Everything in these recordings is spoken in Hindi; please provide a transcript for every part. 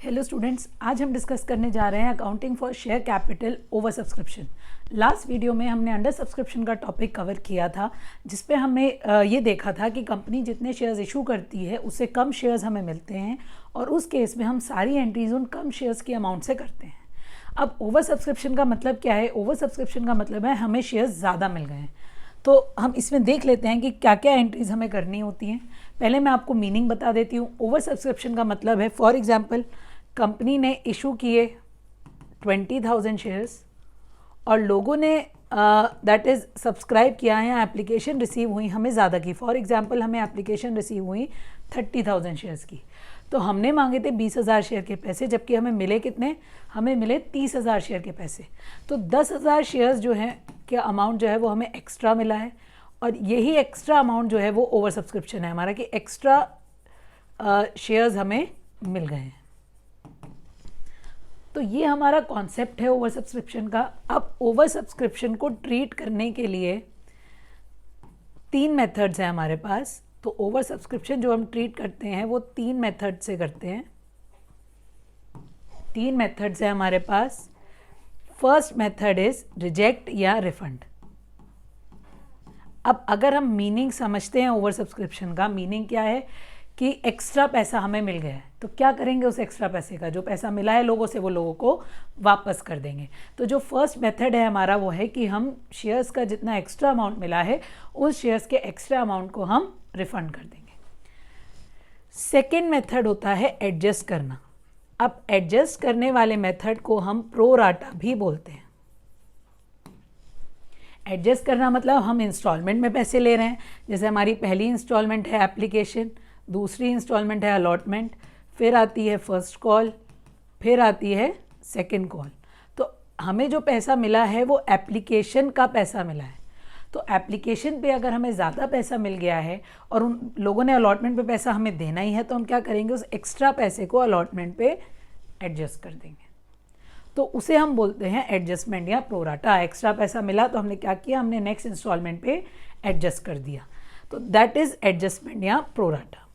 हेलो स्टूडेंट्स, आज हम डिस्कस करने जा रहे हैं accounting for share capital over subscription. Last video में हमने अंडर सब्सक्रिप्शन का टॉपिक कवर किया था, जिस पे हमने ये देखा था कि कंपनी जितने शेयर्स इशू करती है उससे कम शेयर्स हमें मिलते हैं और उस केस में हम सारी एंट्रीज उन कम शेयर्स की अमाउंट से करते हैं। अब ओवर सब्सक्रिप्शन का मतलब क्या है? ओवर सब्सक्रिप्शन का मतलब है हमें शेयर्स ज़्यादा मिल गए हैं। तो हम इसमें देख लेते हैं कि क्या क्या एंट्रीज हमें करनी होती हैं। पहले मैं आपको मीनिंग बता देती हूँ। ओवर सब्सक्रिप्शन का मतलब है, फॉर एग्जांपल कंपनी ने इशू किए 20,000 शेयर्स और लोगों ने दैट इज़ सब्सक्राइब किया है या एप्लीकेशन रिसीव हुई हमें ज़्यादा की। फॉर एग्जांपल हमें एप्लीकेशन रिसीव हुई 30,000 शेयर्स की, तो हमने मांगे थे 20,000 शेयर के पैसे, जबकि हमें मिले कितने? हमें मिले 30,000 शेयर के पैसे। तो 10,000 शेयर्स जो हैं क्या अमाउंट जो है वो हमें एक्स्ट्रा मिला है, और यही एक्स्ट्रा अमाउंट जो है वो ओवर सब्सक्रिप्शन है हमारा, कि एक्स्ट्रा शेयर्स हमें मिल गए हैं। तो ये हमारा कॉन्सेप्ट है ओवर सब्सक्रिप्शन का। अब ओवर सब्सक्रिप्शन को ट्रीट करने के लिए 3 मेथड्स हैं हमारे पास। तो ओवर सब्सक्रिप्शन जो हम ट्रीट करते हैं वो 3 मेथड से करते हैं। 3 मेथड्स हैं हमारे पास। फर्स्ट मेथड इज रिजेक्ट या रिफंड। अब अगर हम मीनिंग समझते हैं ओवर सब्सक्रिप्शन का, मीनिंग क्या है कि एक्स्ट्रा पैसा हमें मिल गया है, तो क्या करेंगे उस एक्स्ट्रा पैसे का? जो पैसा मिला है लोगों से वो लोगों को वापस कर देंगे। तो जो फर्स्ट मेथड है हमारा वो है कि हम शेयर्स का जितना एक्स्ट्रा अमाउंट मिला है उस शेयर्स के एक्स्ट्रा अमाउंट को हम रिफंड कर देंगे। सेकेंड मेथड होता है एडजस्ट करना। अब एडजस्ट करने वाले मेथड को हम प्रो राटा भी बोलते हैं। एडजस्ट करना मतलब हम इंस्टॉलमेंट में पैसे ले रहे हैं। जैसे हमारी पहली इंस्टॉलमेंट है एप्लीकेशन, दूसरी इंस्टॉलमेंट है अलॉटमेंट, फिर आती है फर्स्ट कॉल, फिर आती है सेकंड कॉल। तो हमें जो पैसा मिला है वो एप्लीकेशन का पैसा मिला है। तो एप्लीकेशन पे अगर हमें ज़्यादा पैसा मिल गया है और उन लोगों ने अलॉटमेंट पे पैसा हमें देना ही है, तो हम क्या करेंगे? उस एक्स्ट्रा पैसे को अलॉटमेंट पे एडजस्ट कर देंगे। तो उसे हम बोलते हैं एडजस्टमेंट या प्रोराटा। एक्स्ट्रा पैसा मिला तो हमने क्या किया? हमने नेक्स्ट इंस्टॉलमेंट पे एडजस्ट कर दिया। तो दैट इज़ एडजस्टमेंट या प्रोराटा।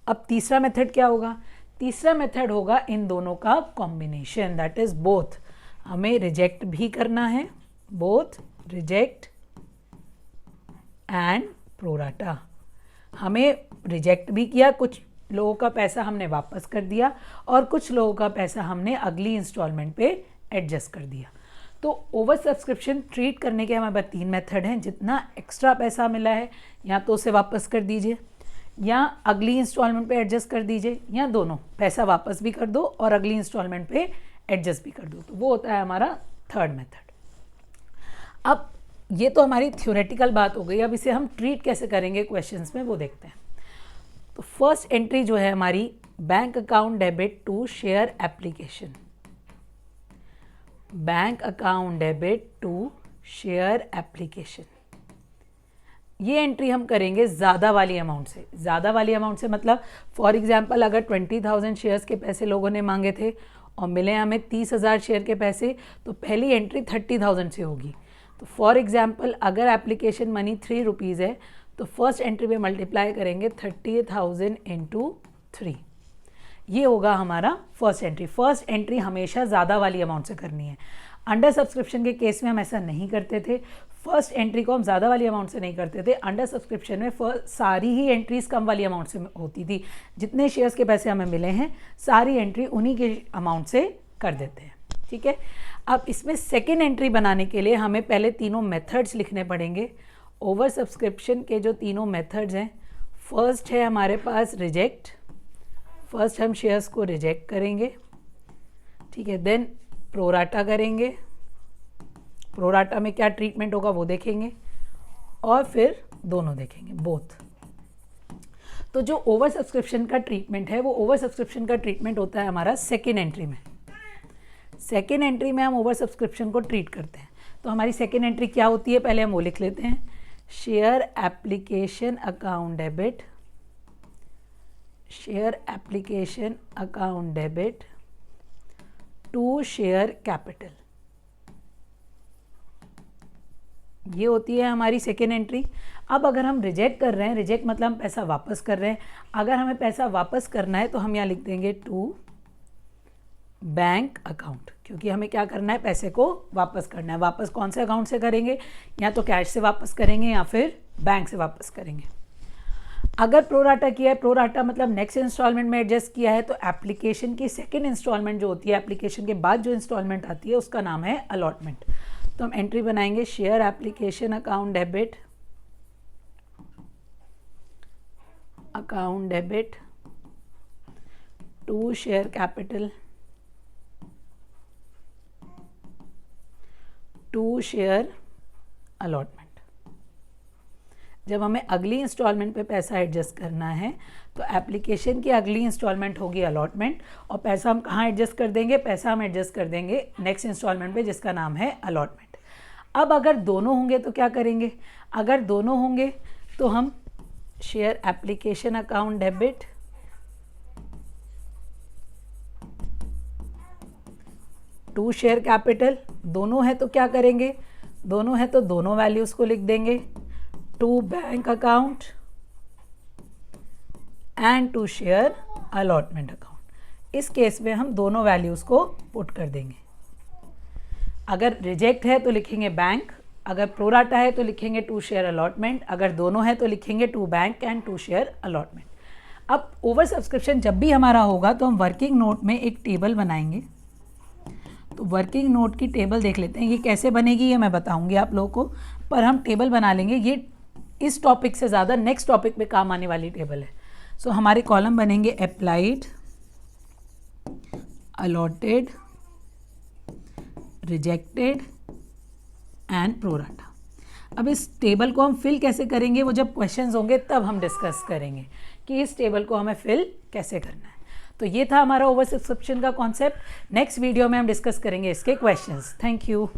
अब तीसरा मेथड क्या होगा? तीसरा मेथड होगा इन दोनों का कॉम्बिनेशन, दैट इज बोथ। हमें रिजेक्ट भी करना है, बोथ रिजेक्ट एंड प्रोराटा। हमें रिजेक्ट भी किया, कुछ लोगों का पैसा हमने वापस कर दिया और कुछ लोगों का पैसा हमने अगली इंस्टॉलमेंट पे एडजस्ट कर दिया। तो ओवर सब्सक्रिप्शन ट्रीट करने के हमारे पास 3 मेथड हैं। जितना एक्स्ट्रा पैसा मिला है या तो उसे वापस कर दीजिए, या अगली इंस्टॉलमेंट पे एडजस्ट कर दीजिए, या दोनों, पैसा वापस भी कर दो और अगली इंस्टॉलमेंट पे एडजस्ट भी कर दो। तो वो होता है हमारा थर्ड मेथड। अब ये तो हमारी थ्योरेटिकल बात हो गई। अब इसे हम ट्रीट कैसे करेंगे क्वेश्चंस में, वो देखते हैं। तो फर्स्ट एंट्री जो है हमारी, bank account debit to share application. Bank account debit to share application, ये एंट्री हम करेंगे ज़्यादा वाली अमाउंट से। ज़्यादा वाली अमाउंट से मतलब फॉर एग्जांपल अगर 20,000 शेयर्स के पैसे लोगों ने मांगे थे और मिले हमें 30,000 शेयर के पैसे, तो पहली एंट्री 30,000 से होगी। तो फॉर एग्जांपल अगर एप्लीकेशन मनी 3 रुपीज़ है, तो फर्स्ट एंट्री पे मल्टीप्लाई करेंगे 30,000 इंटू 3। ये होगा हमारा फर्स्ट एंट्री। फर्स्ट एंट्री हमेशा ज़्यादा वाली अमाउंट से करनी है। अंडर सब्सक्रिप्शन के केस में हम ऐसा नहीं करते थे। फर्स्ट एंट्री को हम ज़्यादा वाली अमाउंट से नहीं करते थे। अंडर सब्सक्रिप्शन में सारी ही एंट्रीज कम वाली अमाउंट से होती थी। जितने शेयर्स के पैसे हमें मिले हैं सारी एंट्री उन्हीं के अमाउंट से कर देते हैं, ठीक है। अब इसमें सेकेंड एंट्री बनाने के लिए हमें पहले तीनों मेथड्स लिखने पड़ेंगे। ओवर सब्सक्रिप्शन के जो तीनों मेथड्स हैं, फर्स्ट है हमारे पास रिजेक्ट। फर्स्ट हम शेयर्स को रिजेक्ट करेंगे, ठीक है। देन प्रोराटा करेंगे। प्रोराटा में क्या ट्रीटमेंट होगा वो देखेंगे, और फिर दोनों देखेंगे, बोथ। तो जो ओवर सब्सक्रिप्शन का ट्रीटमेंट है वो ओवर सब्सक्रिप्शन का ट्रीटमेंट होता है हमारा सेकेंड एंट्री में। सेकेंड एंट्री में हम ओवर सब्सक्रिप्शन को ट्रीट करते हैं। तो हमारी सेकेंड एंट्री क्या होती है, पहले हम वो लिख लेते हैं। Share application account debit, share application account debit to share capital, ये होती है हमारी सेकेंड एंट्री। अब अगर हम रिजेक्ट कर रहे हैं, रिजेक्ट मतलब हम पैसा वापस कर रहे हैं, अगर हमें पैसा वापस करना है तो हम यहाँ लिख देंगे टू बैंक अकाउंट, क्योंकि हमें क्या करना है, पैसे को वापस करना है। वापस कौन से अकाउंट से करेंगे, या तो कैश से वापस करेंगे या फिर बैंक से वापस करेंगे। अगर प्रोराटा किया है, प्रोराटा मतलब नेक्स्ट इंस्टॉलमेंट में एडजस्ट किया है, तो एप्लीकेशन की सेकेंड इंस्टॉलमेंट जो होती है, एप्लीकेशन के बाद जो इंस्टॉलमेंट आती है उसका नाम है अलॉटमेंट। तो हम एंट्री बनाएंगे share application account debit to share capital to share allotment. जब हमें अगली इंस्टॉलमेंट पे पैसा एडजस्ट करना है तो एप्लीकेशन की अगली इंस्टॉलमेंट होगी अलॉटमेंट, और पैसा हम कहाँ एडजस्ट कर देंगे, पैसा हम एडजस्ट कर देंगे नेक्स्ट इंस्टॉलमेंट पे जिसका नाम है अलॉटमेंट। अब अगर दोनों होंगे तो क्या करेंगे, अगर दोनों होंगे तो हम share application account debit to share capital, दोनों है तो क्या करेंगे, दोनों है तो दोनों वैल्यूज़ को लिख देंगे, to bank account and to share allotment account. इस केस में हम दोनों वैल्यूज़ को पुट कर देंगे। अगर रिजेक्ट है तो लिखेंगे बैंक, अगर प्रोराटा है तो लिखेंगे टू शेयर अलॉटमेंट, अगर दोनों है तो लिखेंगे to bank and to share allotment. अब ओवर सब्सक्रिप्शन जब भी हमारा होगा तो हम वर्किंग नोट में एक टेबल बनाएंगे। तो वर्किंग नोट की टेबल देख लेते हैं, ये कैसे बनेगी ये मैं बताऊंगी आप लोगों को, पर हम टेबल बना लेंगे। ये इस टॉपिक से ज़्यादा नेक्स्ट टॉपिक में काम आने वाली टेबल है। सो हमारे कॉलम बनेंगे applied, allotted, rejected and pro rata. अब इस टेबल को हम फिल कैसे करेंगे, वो जब क्वेश्चंस होंगे तब हम डिस्कस करेंगे कि इस टेबल को हमें फिल कैसे करना है। तो ये था हमारा ओवर सब्सक्रिप्शन का कॉन्सेप्ट। नेक्स्ट वीडियो में हम डिस्कस करेंगे इसके क्वेश्चंस। Thank you.